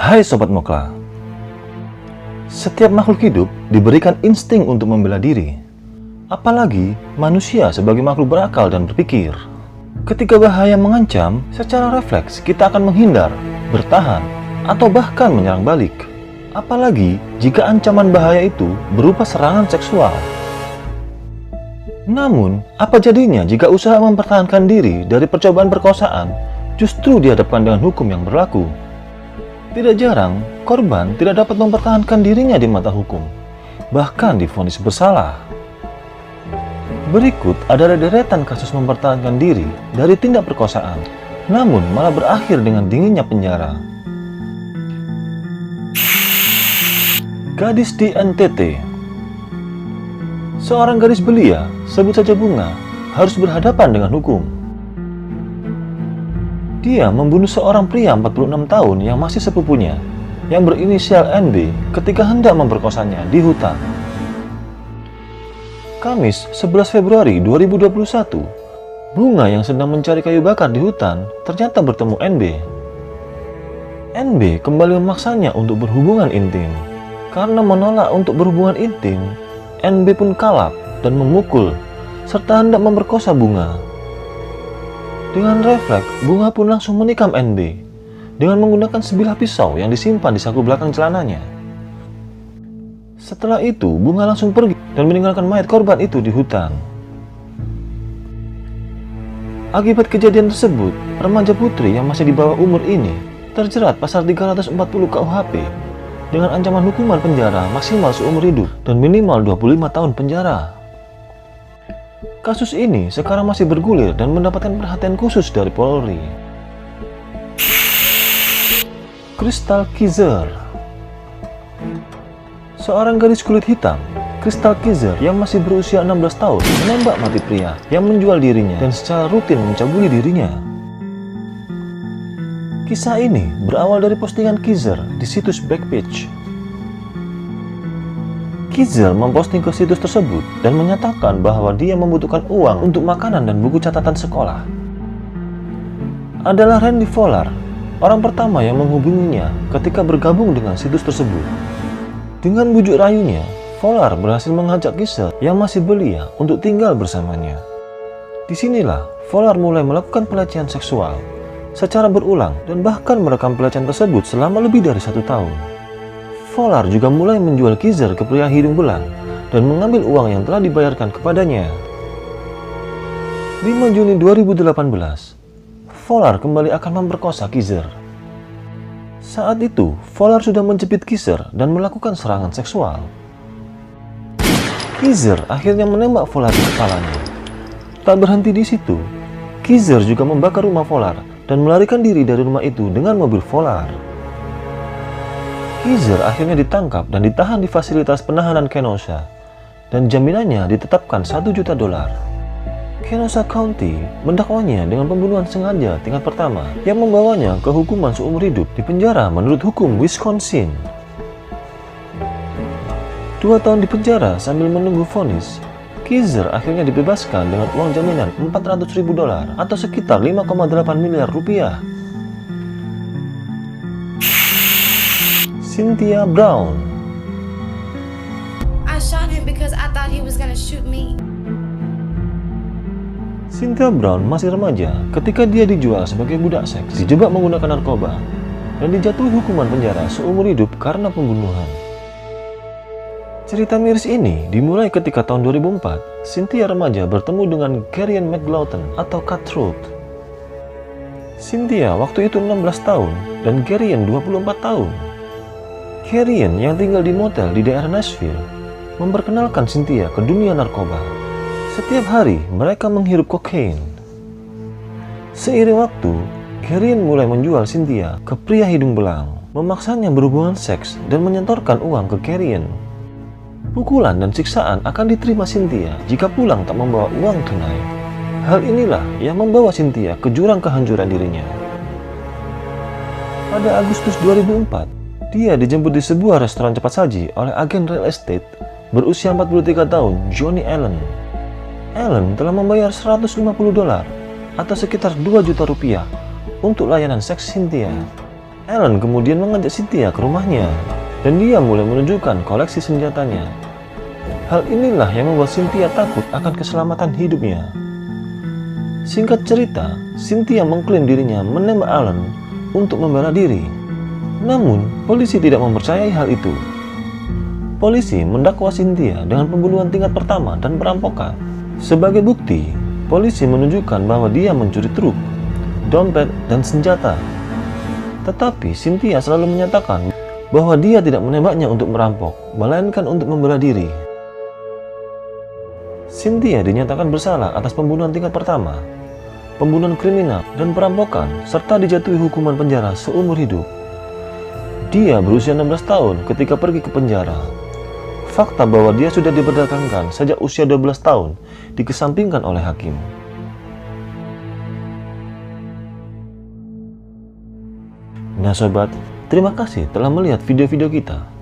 Hai Sobat Mokla, setiap makhluk hidup diberikan insting untuk membela diri. Apalagi manusia sebagai makhluk berakal dan berpikir. Ketika bahaya mengancam, secara refleks kita akan menghindar, bertahan, atau bahkan menyerang balik. Apalagi jika ancaman bahaya itu berupa serangan seksual. Namun, apa jadinya jika usaha mempertahankan diri dari percobaan perkosaan justru dihadapkan dengan hukum yang berlaku? Tidak jarang, korban tidak dapat mempertahankan dirinya di mata hukum, bahkan divonis bersalah. Berikut adalah deretan kasus mempertahankan diri dari tindak perkosaan, namun malah berakhir dengan dinginnya penjara. Gadis di NTT. Seorang gadis belia, sebut saja Bunga, harus berhadapan dengan hukum. Dia membunuh seorang pria 46 tahun yang masih sepupunya, yang berinisial NB ketika hendak memperkosanya di hutan. Kamis 11 Februari 2021, Bunga yang sedang mencari kayu bakar di hutan ternyata bertemu NB. NB kembali memaksanya untuk berhubungan intim. Karena menolak untuk berhubungan intim, NB pun kalap dan memukul, serta hendak memperkosa Bunga. Dengan refleks, Bunga pun langsung menikam NB dengan menggunakan sebilah pisau yang disimpan di saku belakang celananya. Setelah itu, Bunga langsung pergi dan meninggalkan mayat korban itu di hutan. Akibat kejadian tersebut, remaja putri yang masih di bawah umur ini terjerat pasal 340 KUHP dengan ancaman hukuman penjara maksimal seumur hidup dan minimal 25 tahun penjara. Kasus ini sekarang masih bergulir dan mendapatkan perhatian khusus dari Polri. Crystal Kizer. Seorang gadis kulit hitam, Crystal Kizer yang masih berusia 16 tahun menembak mati pria yang menjual dirinya dan secara rutin mencabuli dirinya. Kisah ini berawal dari postingan Kizer di situs Backpage. Kizer memposting ke situs tersebut dan menyatakan bahwa dia membutuhkan uang untuk makanan dan buku catatan sekolah. Adalah Randy Fowler, orang pertama yang menghubunginya ketika bergabung dengan situs tersebut. Dengan bujuk rayunya, Fowler berhasil mengajak Kizer yang masih belia untuk tinggal bersamanya. Disinilah Fowler mulai melakukan pelecehan seksual secara berulang dan bahkan merekam pelecehan tersebut selama lebih dari 1 tahun. Fowler juga mulai menjual Kizer ke pria hidung belang dan mengambil uang yang telah dibayarkan kepadanya. 5 Juni 2018, Fowler kembali akan memperkosa Kizer. Saat itu, Fowler sudah menjepit Kizer dan melakukan serangan seksual. Kizer akhirnya menembak Fowler di kepalanya. Tak berhenti di situ, Kizer juga membakar rumah Fowler dan melarikan diri dari rumah itu dengan mobil Fowler. Kizer akhirnya ditangkap dan ditahan di fasilitas penahanan Kenosha, dan jaminannya ditetapkan $1 juta. Kenosha County mendakwanya dengan pembunuhan sengaja tingkat pertama yang membawanya ke hukuman seumur hidup di penjara menurut hukum Wisconsin. 2 tahun di penjara sambil menunggu vonis, Kizer akhirnya dibebaskan dengan uang jaminan $400.000 atau sekitar 5,8 miliar rupiah. Cynthia Brown. I shot him because I thought he was gonna shoot me. Cynthia Brown masih remaja ketika dia dijual sebagai budak seks, dijebak menggunakan narkoba, dan dijatuhi hukuman penjara seumur hidup karena pembunuhan. Cerita miris ini dimulai ketika tahun 2004, Cynthia remaja bertemu dengan Kerian McLaughton atau Cutthroat. Cynthia waktu itu 16 tahun dan Kerian 24 tahun. Kerian yang tinggal di motel di daerah Nashville memperkenalkan Cynthia ke dunia narkoba. Setiap hari mereka menghirup kokain. Seiring waktu, Kerian mulai menjual Cynthia ke pria hidung belang, memaksanya berhubungan seks dan menyetorkan uang ke Kerian. Pukulan dan siksaan akan diterima Cynthia jika pulang tak membawa uang tunai. Hal inilah yang membawa Cynthia ke jurang kehancuran dirinya. Pada Agustus 2004, dia dijemput di sebuah restoran cepat saji oleh agen real estate berusia 43 tahun, Johnny Allen. Allen telah membayar $150 atau sekitar $2 juta untuk layanan seks Cynthia. Alan kemudian mengajak Cynthia ke rumahnya dan dia mulai menunjukkan koleksi senjatanya. Hal inilah yang membuat Cynthia takut akan keselamatan hidupnya. Singkat cerita, Cynthia mengklaim dirinya menembak Alan untuk membela diri. Namun, polisi tidak mempercayai hal itu. Polisi mendakwa Cynthia dengan pembunuhan tingkat pertama dan perampokan. Sebagai bukti, polisi menunjukkan bahwa dia mencuri truk, dompet, dan senjata. Tetapi Cynthia selalu menyatakan bahwa dia tidak menembaknya untuk merampok, melainkan untuk membela diri. Cynthia dinyatakan bersalah atas pembunuhan tingkat pertama, pembunuhan kriminal, dan perampokan, serta dijatuhi hukuman penjara seumur hidup. Dia berusia 16 tahun ketika pergi ke penjara. Fakta bahwa dia sudah diperdagangkan sejak usia 12 tahun dikesampingkan oleh hakim. Nah sobat, terima kasih telah melihat video-video kita.